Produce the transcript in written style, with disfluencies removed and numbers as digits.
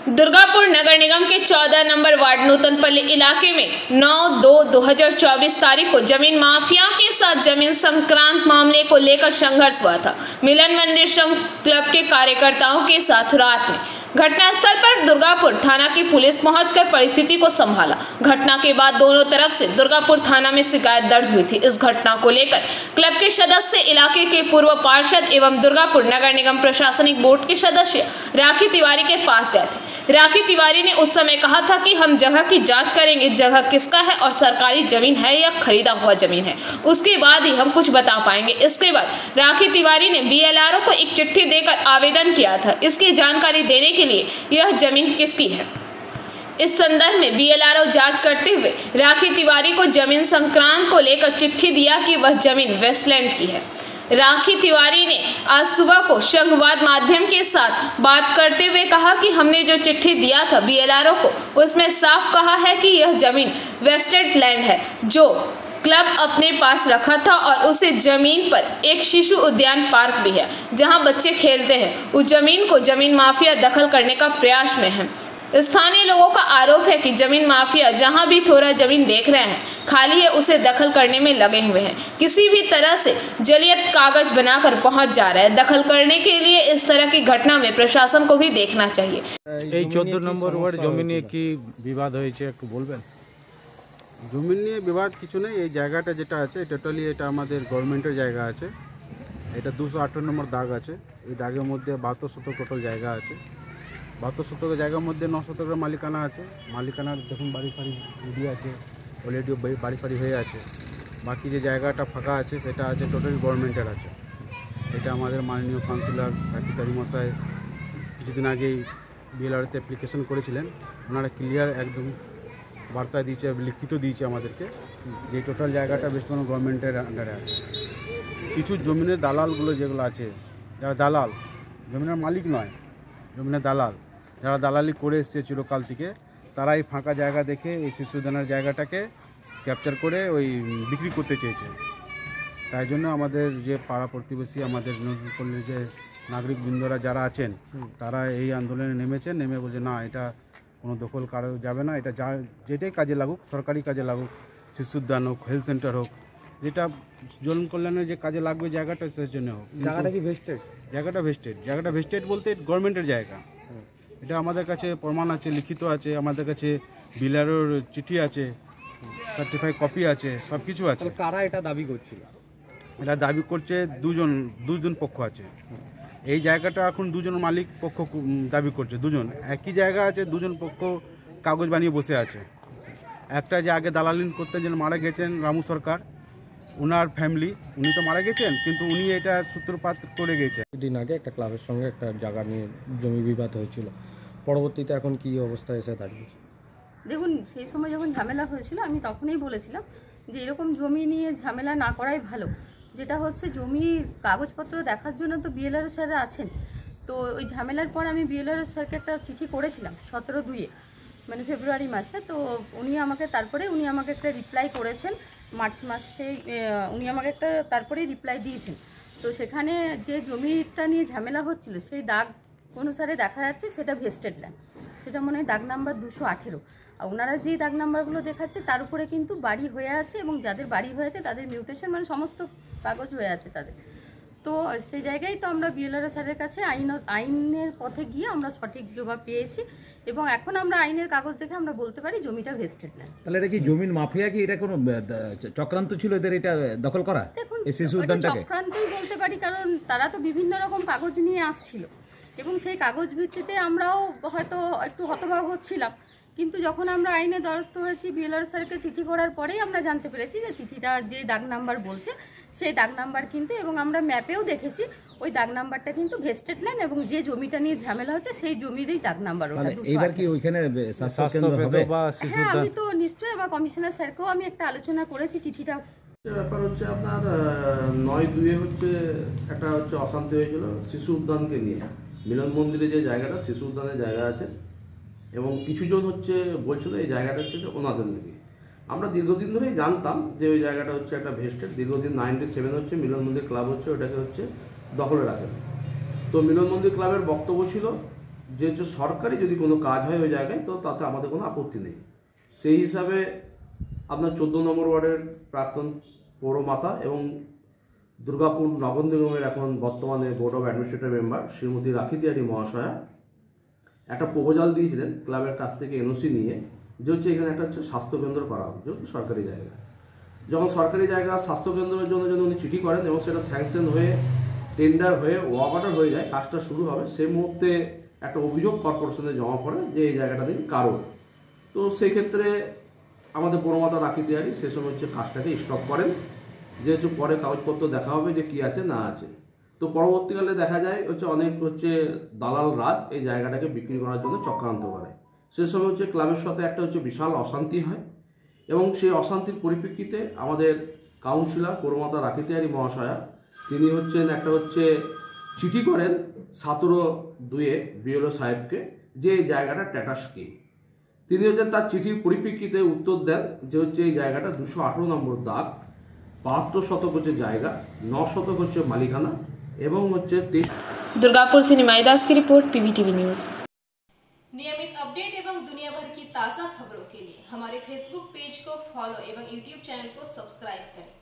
दुर्गापुर नगर निगम के 14 number ward नूतनपल्ली इलाके में 9/2/2024 तारीख को जमीन माफिया के साथ जमीन संक्रांत मामले को लेकर संघर्ष हुआ था। मिलन मंदिर संघ क्लब के कार्यकर्ताओं के साथ रात में घटनास्थल पर दुर्गापुर थाना की पुलिस पहुंचकर परिस्थिति को संभाला। घटना के बाद दोनों तरफ से दुर्गापुर थाना में शिकायत दर्ज हुई थी। इस घटना को लेकर क्लब के सदस्य, इलाके के पूर्व पार्षद एवं दुर्गापुर नगर निगम प्रशासनिक बोर्ड के सदस्य राखी तिवारी के पास गए थे। राखी तिवारी ने उस समय कहा था कि हम जगह की जांच करेंगे, जगह किसका है और सरकारी जमीन है या खरीदा हुआ जमीन है, उसके बाद ही हम कुछ बता पाएंगे। इसके बाद राखी तिवारी ने BLRO को एक चिट्ठी देकर आवेदन किया था, इसकी जानकारी देने के लिए यह जमीन किसकी है। इस संदर्भ में BLRO जांच करते हुए राखी तिवारी को जमीन संक्रांत को लेकर चिट्ठी दिया कि वह जमीन वेस्टलैंड की है। राखी तिवारी ने आज सुबह को संवाद माध्यम के साथ बात करते हुए कहा कि हमने जो चिट्ठी दिया था BLRO को, उसमें साफ कहा है कि यह जमीन वेस्टेड लैंड है जो क्लब अपने पास रखा था और उसे जमीन पर एक शिशु उद्यान पार्क भी है जहां बच्चे खेलते हैं। उस जमीन को जमीन माफिया दखल करने का प्रयास में है। स्थानीय लोगों का आरोप है कि जमीन माफिया जहां भी थोड़ा जमीन देख रहे हैं खाली है, उसे दखल करने में लगे हुए हैं। किसी भी तरह से जलियत कागज बनाकर पहुंच जा रहे हैं। दखल करने के लिए इस तरह की घटना में प्रशासन को भी देखना चाहिए। 14 নম্বর ওয়ার্ড জমি নিয়ে কি বিবাদ হয়েছে একটু বলবেন? জমি নিয়ে বিবাদ কিছু নেই। এই জায়গাটা যেটা আছে টোটালি এটা আমাদের গভর্নমেন্টের জায়গা আছে। এটা 218 নম্বর দাগ আছে। এই দাগের মধ্যে 72 শতক টোটাল জায়গা আছে। 72 শতকের জায়গার মধ্যে 9 শতকের মালিকানা আছে। মালিকানার দেখুন বাড়ি ফাড়ি রেডি আছে, অলরেডি বাড়ি ফাড়ি হয়ে আছে। বাকি যে জায়গাটা ফাঁকা আছে সেটা আছে টোটালি গভর্নমেন্টের আছে। এটা আমাদের মাননীয় কাউন্সিলর রাখি তিওয়ারি মশাই কিছুদিন আগেই BLROতে অ্যাপ্লিকেশন করেছিলেন। ওনারা ক্লিয়ার একদম বার্তা দিয়েছে, লিখিত দিয়েছে আমাদেরকে যে টোটাল জায়গাটা ওয়েস্টবেঙ্গল গভর্নমেন্টের আন্ডারে আছে। কিছু জমিনের দালালগুলো যেগুলো আছে, যারা দালাল, জমিনের মালিক নয়, জমিনের দালাল, যারা দালালি করে এসছে চিরকাল থেকে, তারা এই ফাঁকা জায়গা দেখে এই শিশুদানের জায়গাটাকে ক্যাপচার করে ওই বিক্রি করতে চেয়েছে। তাই জন্য আমাদের যে পাড়া প্রতিবেশী, আমাদের নদীপল্লীর যে নাগরিকবৃন্দরা যারা আছেন তারা এই আন্দোলনে নেমেছেন। নেমে বলছে না, এটা কোনো দখল করা যাবে না, এটা যেটাই কাজে লাগুক, সরকারি কাজে লাগুক, শিশুদ্যান হোক, হেলথ সেন্টার হোক, যেটা জন কল্যাণের যে কাজে লাগবে জায়গাটা সেই জন্য হোক। জায়গাটা কি ভেস্টেড? জায়গাটা ভেস্টেড। জায়গাটা ভেস্টেড বলতে গভর্নমেন্টের জায়গা। এটা আমাদের কাছে প্রমাণ আছে, লিখিত আছে, আমাদের কাছে BLROর চিঠি আছে, সার্টিফাইড কপি আছে, সব কিছু আছে। কারা এটা দাবি করছিল? এটা দাবি করছে দুজন পক্ষ আছে। এই জায়গাটা এখন দুজন মালিক পক্ষ দাবি করছে। দুজন একই জায়গা আছে, দুজন পক্ষ কাগজ বানিয়ে বসে আছে। একটা যে আগে দালালিন করতেন, যেন মারা গেছেন রামু সরকার, ওনার ফ্যামিলি, উনি তো মারা গেছেন কিন্তু উনি এটা সূত্রপাত করে গেছেন। দিন আগে একটা ক্লাবের সঙ্গে একটা জায়গা নিয়ে জমি বিবাদ হয়েছিল, পরবর্তীতে এখন কি অবস্থায় এসে দাঁড়িয়েছে? দেখুন, সেই সময় যখন ঝামেলা হয়েছিল আমি তখনই বলেছিলাম যে এরকম জমি নিয়ে ঝামেলা না করাই ভালো। যেটা হচ্ছে জমির কাগজপত্র দেখার জন্য তো BLRO স্যাররা আছেন। তো ওই ঝামেলার পর আমি BLRO স্যারকে একটা চিঠি করেছিলাম 17/2 মানে ফেব্রুয়ারি মাসে। তো উনি আমাকে একটা রিপ্লাই করেছেন মার্চ মাসে। উনি আমাকে একটা তারপরেই রিপ্লাই দিয়েছেন। তো সেখানে যে জমিটা নিয়ে ঝামেলা হচ্ছিল সেই দাগ অনুসারে দেখা যাচ্ছে সেটা ভেস্টেড ল্যান্ড, সেটা মনে হয় দাগ নাম্বার 218। আর ওনারা যে দাগ নাম্বারগুলো দেখাচ্ছে তার উপরে কিন্তু বাড়ি হয়ে আছে এবং যাদের বাড়ি হয়েছে তাদের মিউটেশন মানে সমস্ত কাগজ হয়ে আছে তাদের। তো সেই জায়গায় তো আমরা BLRO স্যারের কাছে আইনের পথে গিয়ে আমরা সঠিক জবাব পেয়েছি এবং এখন আমরা আইনের কাগজ দেখে আমরা বলতে পারি জমিটা ভেস্টেড ল্যান্ড। তাহলে এটা কি জমির মাফিয়া, কি এটা কোনো চক্রান্ত ছিল এদের এটা দখল করা? দেখুন, এই শিশু উদ্যানটাকে চক্রান্তই বলতে পারি, কারণ তারা তো বিভিন্ন রকম কাগজ নিয়ে আসছিল এবং সেই কাগজ ভিত্তিতে আমরাও হয়তো একটু হতবাক হচ্ছিলাম। কিন্তু যখন আমরা আইনে দ্বারস্থ হয়েছি, BLRO স্যারকে চিঠি করার পরেই আমরা জানতে পেরেছি যে চিঠিটা যে দাগ নাম্বার বলছে সেই দাগ নাম্বার কিন্তু, এবং আমরা ম্যাপেও দেখেছি ওই দাগ নাম্বারটা কিন্তু ভেস্টেড ল্যান্ড এবং যে জমিটা নিয়ে ঝামেলা হচ্ছে সেই জমিরই দাগ নাম্বার। এইবার কি ওইখানে স্বাস্থ্য কেন্দ্র বা শিশু উদ্যান? আমি তো নিশ্চয়ই আমার কমিশনার স্যারকেও আমি একটা আলোচনা করেছি চিঠিটা। ব্যাপার হচ্ছে আপনার 9/2 হচ্ছে একটা হচ্ছে অশান্তি হয়েছিল শিশু উদ্যানকে নিয়ে। মিলন মন্দিরে যে জায়গাটা শিশু উদ্যানের জায়গা আছে এবং কিছুজন হচ্ছে বলছিল এই জায়গাটা হচ্ছে ওনাদের নাকি। আমরা দীর্ঘদিন ধরেই জানতাম যে ওই জায়গাটা হচ্ছে একটা ভেস্টেড। দীর্ঘদিন 97 হচ্ছে মিলন মন্দির ক্লাব হচ্ছে ওটাকে হচ্ছে দখলে রাখে। তো মিলন মন্দির ক্লাবের বক্তব্য ছিল যে হচ্ছে সরকারি যদি কোনো কাজ হয় ওই জায়গায় তো তাতে আমাদের কোনো আপত্তি নেই। সেই হিসাবে আপনার 14 নম্বর ওয়ার্ডের প্রাক্তন পৌরমাতা এবং দুর্গাপুর নগর নিগমের এখন বর্তমানে board of administrator member Shrimati রাখি তিওয়ারি মহাশয়া একটা প্রপোজাল দিয়েছিলেন ক্লাবের কাছ থেকে এনওসি নিয়ে, যে হচ্ছে এখানে একটা হচ্ছে স্বাস্থ্যকেন্দ্র করা হবে, যেহেতু সরকারি জায়গা। যখন সরকারি জায়গা স্বাস্থ্যকেন্দ্রের জন্য যদি উনি চিঠি করেন এবং সেটা স্যাংশন হয়ে টেন্ডার হয়ে ওয়ার্ক অর্ডার হয়ে যায়, কাজটা শুরু হবে, সেই মুহূর্তে একটা অভিযোগ কর্পোরেশনে জমা পড়ে যে এই জায়গাটা দিন কারণ। তো সেই ক্ষেত্রে আমাদের পৌরমাতা রাখি তিওয়ারি সে সময় হচ্ছে কাজটাকে স্টপ করেন, যেহেতু পরে কাগজপত্র দেখা হবে যে কী আছে না আছে। তো পরবর্তীকালে দেখা যায় হচ্ছে অনেক হচ্ছে দালাল রাজ এই জায়গাটাকে বিক্রি করার জন্য চক্রান্ত করে। সে সময় হচ্ছে ক্লাবের সাথে একটা হচ্ছে বিশাল অশান্তি হয় এবং সেই অশান্তির পরিপ্রেক্ষিতে আমাদের কাউন্সিলর পৌরমাতা রাখি তিওয়ারি মহাশয়া তিনি হচ্ছেন একটা হচ্ছে চিঠি করেন 17/2 বিএলও সাহেবকে যে এই জায়গাটা ট্যাটাস কি। তিনি হচ্ছেন তার চিঠির পরিপ্রেক্ষিতে উত্তর দেন যে হচ্ছে এই জায়গাটা 218 নম্বর দাগ, 72 শতক হচ্ছে জায়গা, 9 শতক হচ্ছে মালিকানা এবং হচ্ছে दुर्गापुर से निमाई दास की रिपोर्ट, पीवीटीवी न्यूज। नियमित अपडेट एवं दुनिया भर की ताज़ा खबरों के लिए हमारे फेसबुक पेज को फॉलो एवं यूट्यूब चैनल को सब्सक्राइब करें।